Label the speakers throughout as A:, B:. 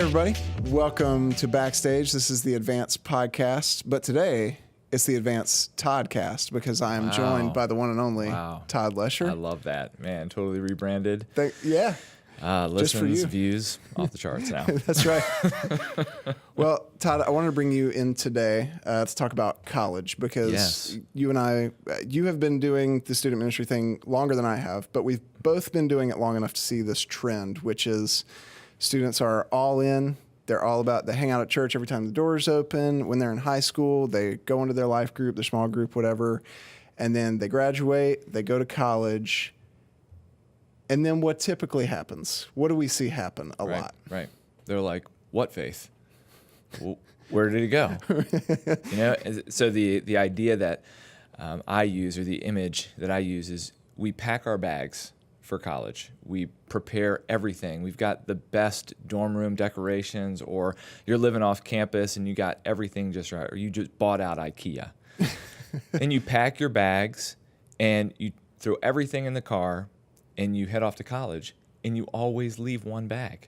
A: everybody. Welcome to Backstage. This is the Advanced Podcast, but today it's the Advanced Toddcast because I am joined by the one and only Todd Lesher.
B: I love that, man. Totally rebranded.
A: Listeners,
B: views off the charts now.
A: That's right. Well, Todd, I wanted to bring you in today to talk about college because you and I, you have been doing the student ministry thing longer than I have, but we've both been doing it long enough to see this trend, which is students are all in. They're all about, they hang out at church every time the doors open. When they're in high school, they go into their life group, their small group, whatever. And then they graduate, they go to college. And then what typically happens? What do we see happen a lot?
B: Right. They're like, what faith? Well, where did it go? So the idea that I use, or the image that I use, is we pack our bags for college. We prepare everything. We've got the best dorm room decorations, or you're living off campus and you got everything just right, or you just bought out IKEA. And you pack your bags and you throw everything in the car and you head off to college, and you always leave one bag.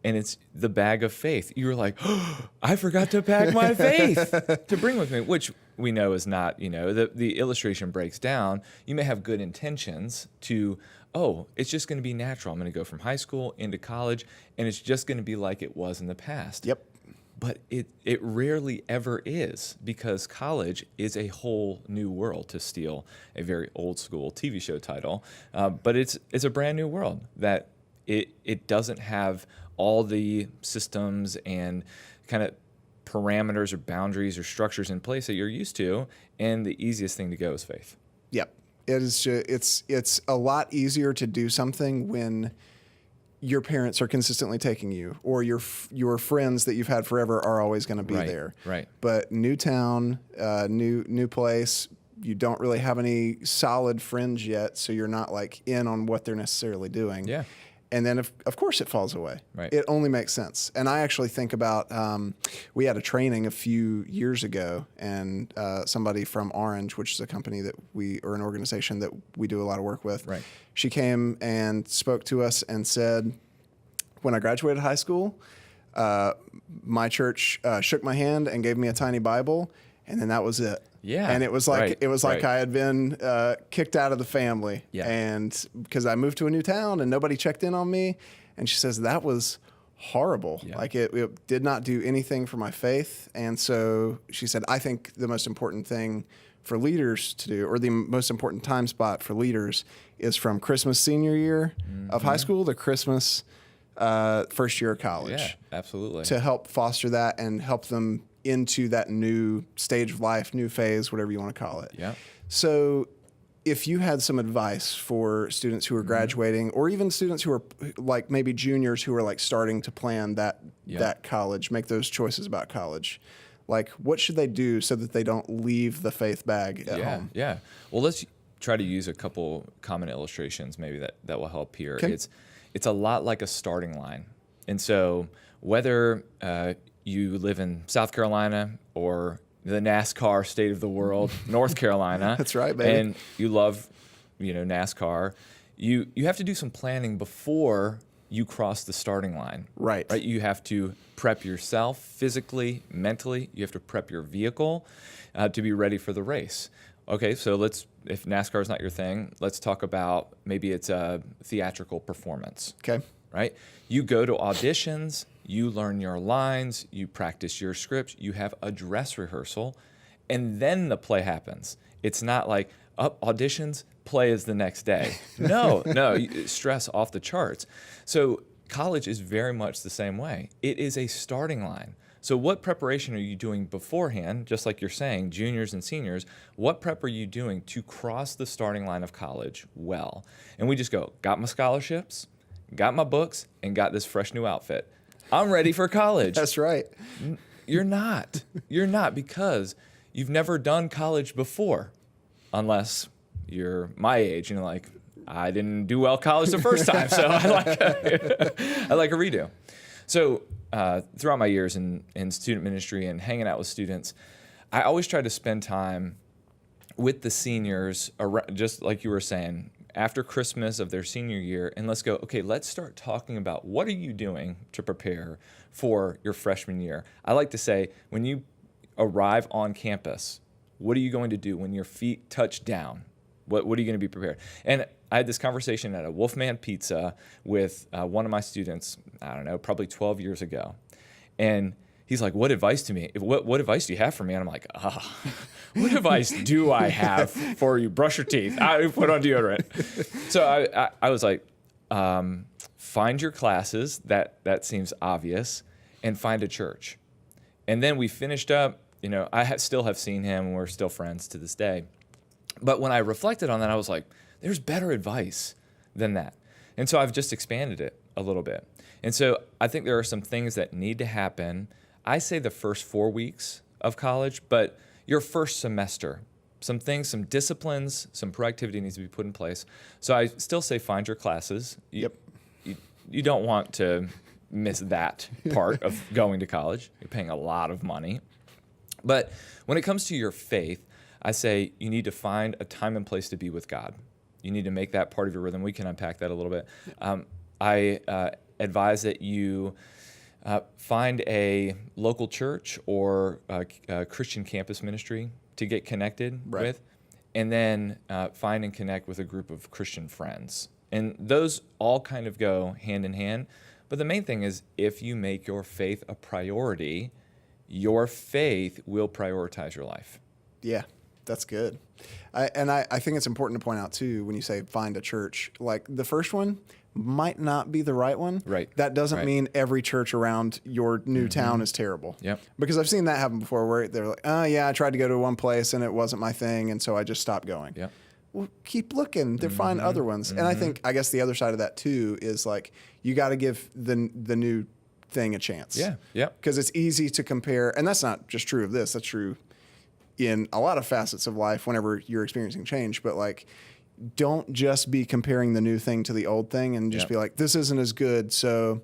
B: And it's the bag of faith. You're like, oh, I forgot to pack my faith to bring with me, which we know is not, the illustration breaks down. You may have good intentions to, it's just going to be natural. I'm going to go from high school into college, and it's just going to be like it was in the past.
A: Yep.
B: But it rarely ever is, because college is a whole new world, to steal a very old school TV show title. But it's a brand new world that it doesn't have all the systems and kind of parameters or boundaries or structures in place that you're used to. And the easiest thing to go is faith.
A: Yep. It is. It's a lot easier to do something when your parents are consistently taking you, or your friends that you've had forever are always going to be there.
B: Right.
A: But new town, new place, you don't really have any solid friends yet, so you're not like in on what they're necessarily doing.
B: Yeah.
A: And then, of course, it falls away.
B: Right.
A: It only makes sense. And I actually think about, we had a training a few years ago, and somebody from Orange, which is a company or an organization that we do a lot of work with,
B: right.
A: She came and spoke to us and said, when I graduated high school, my church shook my hand and gave me a tiny Bible, and then that was it.
B: Yeah.
A: And it was like I had been kicked out of the family.
B: Yeah.
A: And because I moved to a new town and nobody checked in on me. And she says that was horrible.
B: Yeah.
A: Like it did not do anything for my faith. And so she said, I think the most important thing for leaders to do, or the most important time spot for leaders, is from Christmas senior year of high school to Christmas first year of college.
B: Yeah, absolutely.
A: To help foster that and help them into that new stage of life, new phase, whatever you want to call it.
B: Yeah.
A: So if you had some advice for students who are graduating, or even students who are like maybe juniors who are like starting to plan that college, make those choices about college, like what should they do so that they don't leave the faith bag at home?
B: Yeah. Well, let's try to use a couple common illustrations maybe that will help here.
A: Okay.
B: It's a lot like a starting line. And so whether you live in South Carolina or the NASCAR state of the world, North Carolina.
A: That's right, baby.
B: And you love, NASCAR. You have to do some planning before you cross the starting line.
A: Right.
B: You have to prep yourself physically, mentally. You have to prep your vehicle to be ready for the race. Okay, so if NASCAR is not your thing, let's talk about maybe it's a theatrical performance.
A: Okay.
B: Right? You go to auditions, you learn your lines, you practice your scripts, you have a dress rehearsal, and then the play happens. It's not like, auditions, play is the next day. No, stress off the charts. So college is very much the same way. It is a starting line. So what preparation are you doing beforehand, just like you're saying, juniors and seniors, what prep are you doing to cross the starting line of college well? And we just go, got my scholarships, got my books, and got this fresh new outfit. I'm ready for college.
A: That's right.
B: You're not. You're not, because you've never done college before, unless you're my age and like, I didn't do well college the first time, so I like a redo. So throughout my years in student ministry and hanging out with students, I always try to spend time with the seniors, just like you were saying, after Christmas of their senior year, and let's go, okay, let's start talking about what are you doing to prepare for your freshman year. I like to say, when you arrive on campus, what are you going to do when your feet touch down? What are you going to be prepared? And I had this conversation at a Wolfman Pizza with one of my students, I don't know, probably 12 years ago. And he's like, what advice to me? What advice do you have for me? And I'm like, what advice do I have for you? Brush your teeth. I put on deodorant. So I was like, find your classes. That seems obvious. And find a church. And then we finished up. You know, I still have seen him. And we're still friends to this day. But when I reflected on that, I was like, there's better advice than that. And so I've just expanded it a little bit. And so I think there are some things that need to happen. I say the first 4 weeks of college, but your first semester, some things, some disciplines, some proactivity needs to be put in place. So I still say find your classes. You don't want to miss that part of going to college. You're paying a lot of money. But when it comes to your faith, I say you need to find a time and place to be with God. You need to make that part of your rhythm. We can unpack that a little bit. I advise that you find a local church or a Christian campus ministry to get connected with, and then find and connect with a group of Christian friends. And those all kind of go hand in hand. But the main thing is, if you make your faith a priority, your faith will prioritize your life.
A: Yeah. That's good. I think it's important to point out, too, when you say find a church, like the first one might not be the right one.
B: Right.
A: That doesn't mean every church around your new town is terrible.
B: Yep.
A: Because I've seen that happen before where they're like, oh, yeah, I tried to go to one place and it wasn't my thing, and so I just stopped going.
B: Yep.
A: Well, keep looking to find other ones. And I guess the other side of that, too, is like you got to give the new thing a chance.
B: Yeah. Yep.
A: Because it's easy to compare. And that's not just true of this. That's true in a lot of facets of life whenever you're experiencing change, but like, don't just be comparing the new thing to the old thing and just be like, this isn't as good, so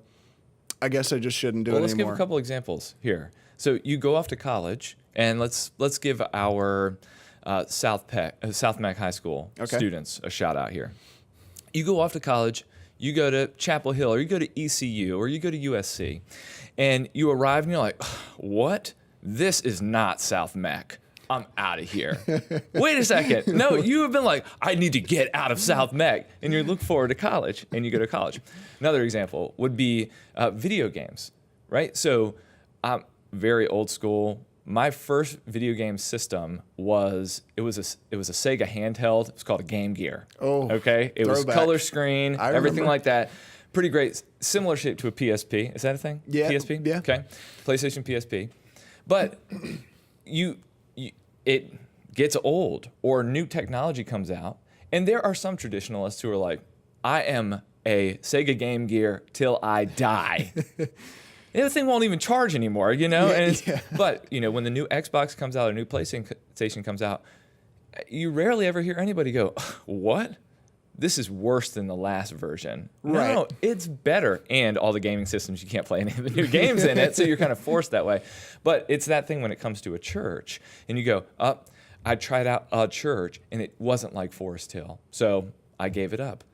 A: I guess I just shouldn't do it anymore.
B: Let's give a couple examples here. So you go off to college, and let's give our South Mac High School students a shout out here. You go off to college, you go to Chapel Hill, or you go to ECU, or you go to USC, and you arrive and you're like, what? This is not South Mac. I'm out of here. Wait a second. No, you have been like, I need to get out of South Mac. And you look forward to college, and you go to college. Another example would be video games, right? So I'm very old school. My first video game system was a Sega handheld. It was called a Game Gear.
A: Oh,
B: okay. It was color screen, everything like that. Pretty great. Similar shape to a PSP. Is that a thing?
A: Yeah.
B: PSP?
A: Yeah.
B: Okay. PlayStation PSP. But it gets old, or new technology comes out, and there are some traditionalists who are like, I am a Sega Game Gear till I die. The thing won't even charge anymore, you know? But, you know, when the new Xbox comes out or new PlayStation comes out, you rarely ever hear anybody go, what? This is worse than the last version.
A: Right.
B: No, it's better. And all the gaming systems, you can't play any of the new games in it, so you're kind of forced that way. But it's that thing when it comes to a church. And you go, I tried out a church, and it wasn't like Forest Hill, so I gave it up.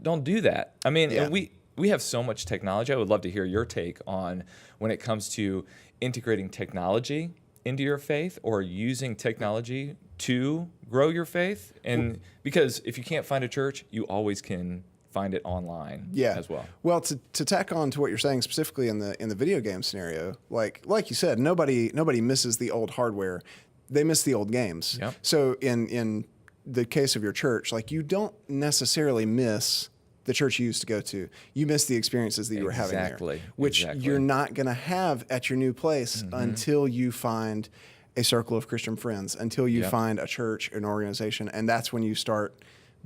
B: Don't do that. I mean, we have so much technology. I would love to hear your take on when it comes to integrating technology into your faith or using technology to grow your faith. And because if you can't find a church, you always can find it online as well.
A: Well, to tack on to what you're saying specifically in the video game scenario, like you said, nobody misses the old hardware. They miss the old games.
B: Yep.
A: So in the case of your church, like you don't necessarily miss the church you used to go to. You miss the experiences that you were having there, which you're not going to have at your new place until you find a circle of Christian friends, until you find a church, an organization, and that's when you start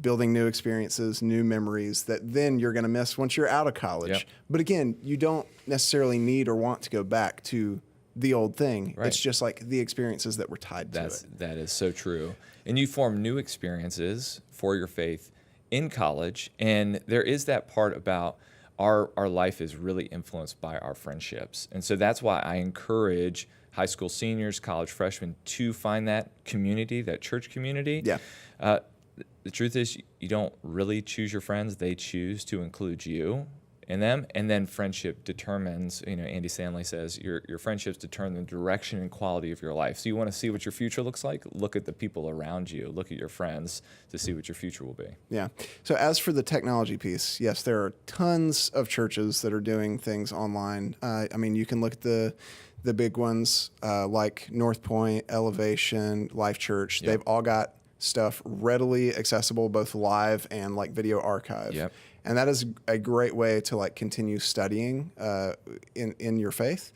A: building new experiences, new memories that then you're going to miss once you're out of college.
B: Yep.
A: But again, you don't necessarily need or want to go back to the old thing.
B: Right.
A: It's just like the experiences that were tied to it.
B: That is so true. And you form new experiences for your faith in college, and there is that part about our life is really influenced by our friendships. And so that's why I encourage high school seniors, college freshmen to find that community, that church community.
A: Yeah.
B: the truth is, you don't really choose your friends. They choose to include you in them. And then friendship determines, Andy Stanley says, your friendships determine the direction and quality of your life. So you want to see what your future looks like? Look at the people around you. Look at your friends to see what your future will be.
A: Yeah. So as for the technology piece, yes, there are tons of churches that are doing things online. You can look at the big ones like North Point, Elevation, Life Church. Yep. They've all got stuff readily accessible, both live and like video archive.
B: Yep.
A: And that is a great way to like continue studying in your faith,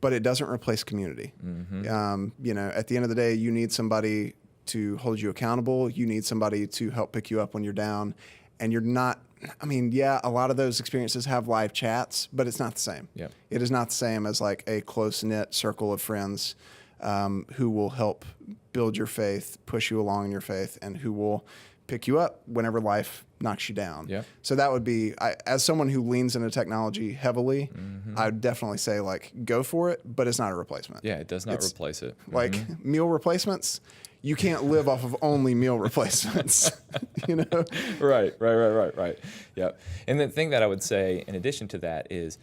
A: but it doesn't replace community. Mm-hmm. At the end of the day, you need somebody to hold you accountable. You need somebody to help pick you up when you're down, and you're not. A lot of those experiences have live chats, but it's not the same.
B: Yep.
A: It is not the same as like a close-knit circle of friends who will help build your faith, push you along in your faith, and who will pick you up whenever life knocks you down.
B: Yeah.
A: So that would be, as someone who leans into technology heavily, I would definitely say like go for it, but it's not a replacement.
B: Yeah, it does not replace it.
A: Like meal replacements, you can't live off of only meal replacements. Right.
B: Yeah. And the thing that I would say in addition to that is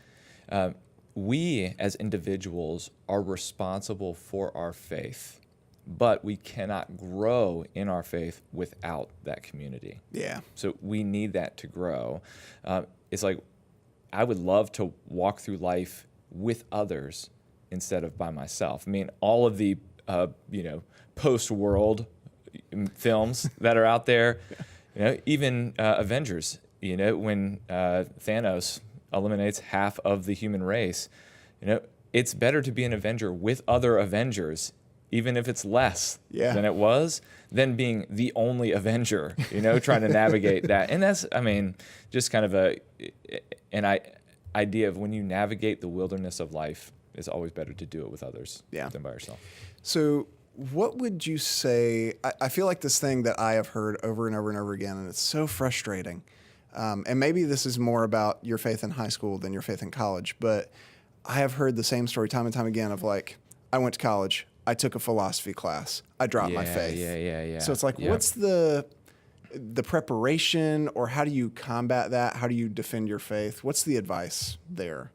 B: we as individuals are responsible for our faith. But we cannot grow in our faith without that community.
A: Yeah.
B: So we need that to grow. It's like I would love to walk through life with others instead of by myself. All of the post-world films that are out there, even Avengers. When Thanos eliminates half of the human race, it's better to be an Avenger with other Avengers, even if it's less than it was, than being the only Avenger, trying to navigate that. And that's, just kind of an idea of when you navigate the wilderness of life, it's always better to do it with others than by yourself.
A: So what would you say, I feel like this thing that I have heard over and over and over again, and it's so frustrating, and maybe this is more about your faith in high school than your faith in college, but I have heard the same story time and time again of like, I went to college, I took a philosophy class, I dropped my faith.
B: Yeah.
A: So it's like, what's the preparation, or how do you combat that? How do you defend your faith? What's the advice there?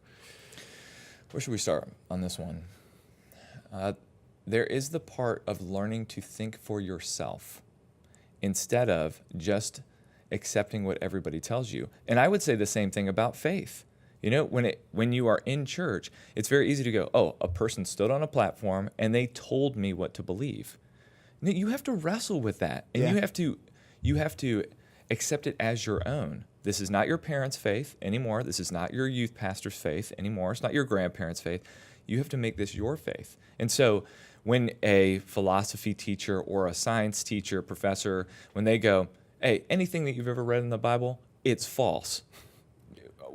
B: Where should we start on this one? There is the part of learning to think for yourself instead of just accepting what everybody tells you. And I would say the same thing about faith. When you are in church, it's very easy to go, oh, a person stood on a platform and they told me what to believe. No, you have to wrestle with that, and you have to accept it as your own. This is not your parents' faith anymore. This is not your youth pastor's faith anymore. It's not your grandparents' faith. You have to make this your faith. And so when a philosophy teacher or a science teacher, professor, when they go, hey, anything that you've ever read in the Bible, it's false.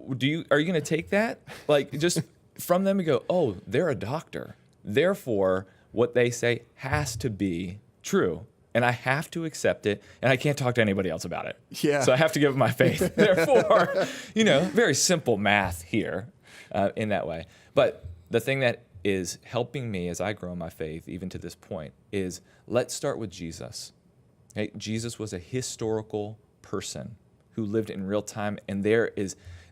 B: Are you going to take that? Like, just from them and go, oh, they're a doctor. Therefore, what they say has to be true. And I have to accept it, and I can't talk to anybody else about it.
A: Yeah.
B: So I have to give it my faith. Therefore, very simple math here in that way. But the thing that is helping me as I grow in my faith, even to this point, is let's start with Jesus. Okay? Jesus was a historical person who lived in real time, and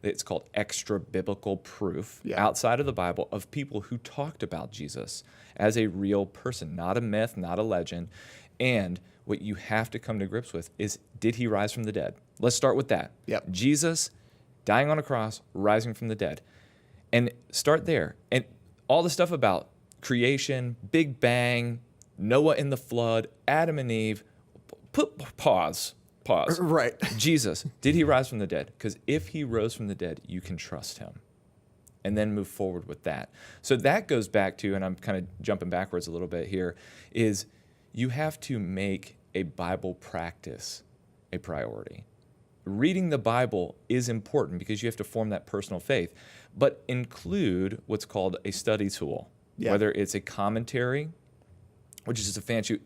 B: it's called extra-biblical proof outside of the Bible of people who talked about Jesus as a real person, not a myth, not a legend. And what you have to come to grips with is, did he rise from the dead? Let's start with that.
A: Yep.
B: Jesus dying on a cross, rising from the dead. And start there. And all the stuff about creation, Big Bang, Noah in the flood, Adam and Eve, pause.
A: Right.
B: Jesus, did he rise from the dead? Because if he rose from the dead, you can trust him. And then move forward with that. So that goes back to, and I'm kind of jumping backwards a little bit here, is you have to make a Bible practice a priority. Reading the Bible is important because you have to form that personal faith, but include what's called a study tool, whether it's a commentary, which is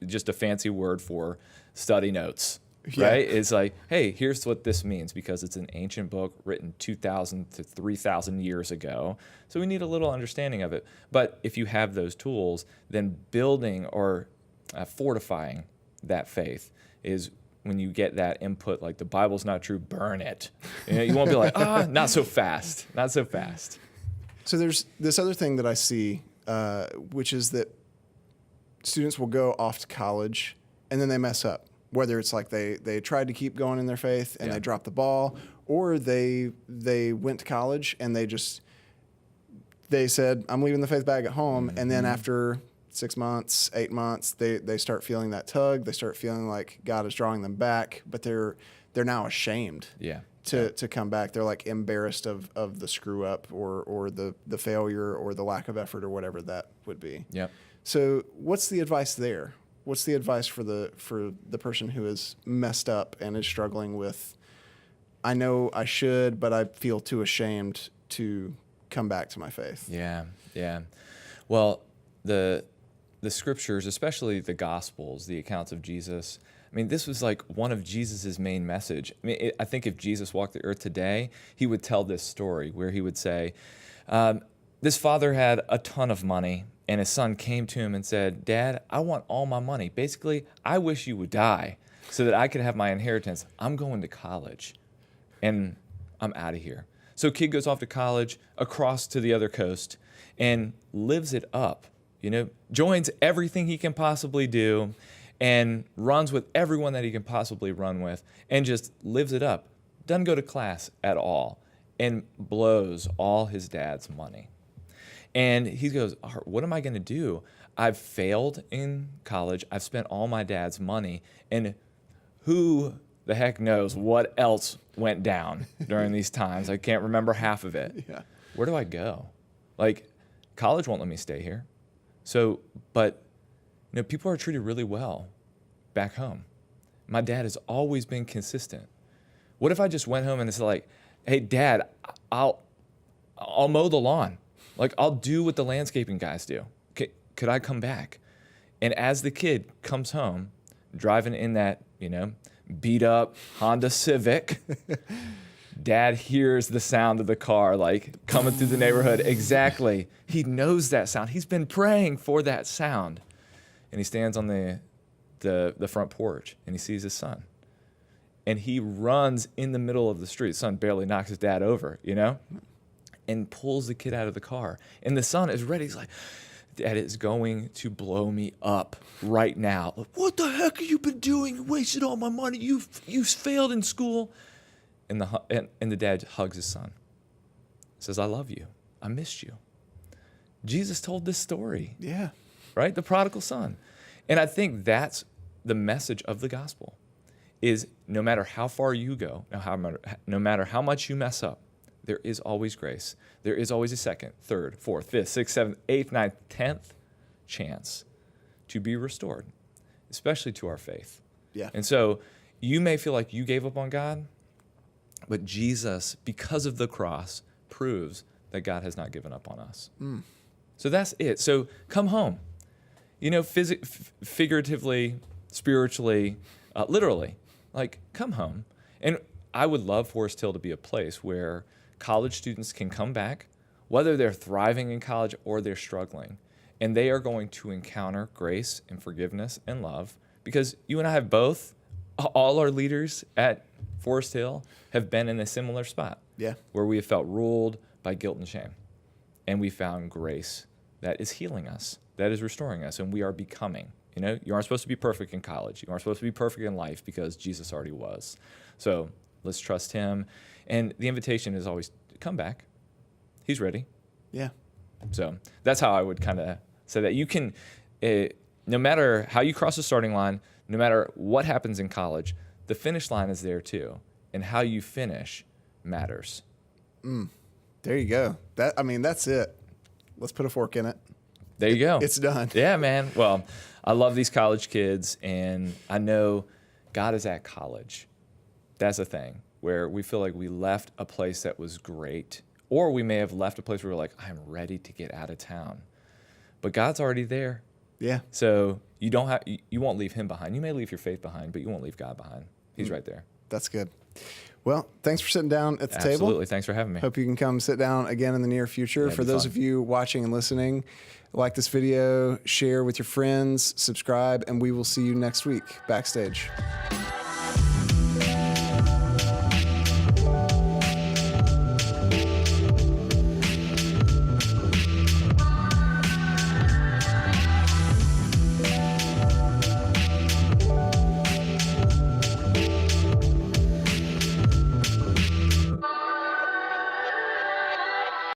B: just a fancy word for study notes. Right? It's like, hey, here's what this means because it's an ancient book written 2,000 to 3,000 years ago. So we need a little understanding of it. But if you have those tools, then building or fortifying that faith is when you get that input, like the Bible's not true, burn it. You won't be like, not so fast, not so fast.
A: So there's this other thing that I see, which is that students will go off to college and then they mess up. Whether it's like they tried to keep going in their faith and they dropped the ball, or they went to college and they said, I'm leaving the faith bag at home. And then after 6 months, 8 months, they start feeling that tug. They start feeling like God is drawing them back, but they're now ashamed to come back. They're like embarrassed of the screw up or the failure or the lack of effort or whatever that would be.
B: Yep.
A: So what's the advice there? What's the advice for the person who is messed up and is struggling with, I know I should, but I feel too ashamed to come back to my faith?
B: Yeah. Well, the scriptures, especially the Gospels, the accounts of Jesus, I mean, this was like one of Jesus's main message. I mean, I think if Jesus walked the earth today, he would tell this story where he would say, this father had a ton of money, and his son came to him and said, Dad, I want all my money. Basically, I wish you would die so that I could have my inheritance. I'm going to college, and I'm out of here. So kid goes off to college, across to the other coast, and lives it up. Joins everything he can possibly do and runs with everyone that he can possibly run with and just lives it up. Doesn't go to class at all and blows all his dad's money. And he goes, what am I going to do? I've failed in college. I've spent all my dad's money. And who the heck knows what else went down during these times? I can't remember half of it.
A: Yeah.
B: Where do I go? Like, college won't let me stay here. So, but, people are treated really well back home. My dad has always been consistent. What if I just went home and it's like, hey, Dad, I'll mow the lawn. Like, I'll do what the landscaping guys do. Could I come back? And as the kid comes home, driving in that, beat up Honda Civic, Dad hears the sound of the car, like, coming through the neighborhood. Exactly. He knows that sound. He's been praying for that sound. And he stands on the front porch, and he sees his son. And he runs in the middle of the street. His son barely knocks his dad over, and pulls the kid out of the car. And the son is ready. He's like, Dad is going to blow me up right now. Like, what the heck have you been doing? You wasted all my money. You failed in school. And the dad hugs his son. Says, I love you. I missed you. Jesus told this story.
A: Yeah.
B: Right? The prodigal son. And I think that's the message of the gospel is no matter how far you go, no matter how much you mess up, there is always grace. There is always a second, third, fourth, fifth, sixth, seventh, eighth, ninth, 10th chance to be restored, especially to our faith.
A: Yeah.
B: And so you may feel like you gave up on God, but Jesus, because of the cross, proves that God has not given up on us. So that's it. So come home. Figuratively, spiritually, literally, like come home. And I would love Forest Hill to be a place where college students can come back, whether they're thriving in college or they're struggling, and they are going to encounter grace and forgiveness and love because you and I have both. All our leaders at Forest Hill have been in a similar spot where we have felt ruled by guilt and shame, and we found grace that is healing us, that is restoring us, and we are becoming. You aren't supposed to be perfect in college. You aren't supposed to be perfect in life because Jesus already was. So let's trust him. And the invitation is always come back. He's ready.
A: Yeah.
B: So that's how I would kind of say that you can, no matter how you cross the starting line, no matter what happens in college, the finish line is there too. And how you finish matters.
A: There you go. That's it. Let's put a fork in it.
B: There you go.
A: It's done.
B: Yeah, man. Well, I love these college kids, and I know God is at college. That's a thing where we feel like we left a place that was great, or we may have left a place where we're like, I'm ready to get out of town. But God's already there.
A: Yeah.
B: So you won't leave him behind. You may leave your faith behind, but you won't leave God behind. He's right there.
A: That's good. Well, thanks for sitting down at the table.
B: Absolutely. Thanks for having me.
A: Hope you can come sit down again in the near future.
B: Yeah,
A: for those of you watching and listening, like this video, share with your friends, subscribe, and we will see you next week, Backstage.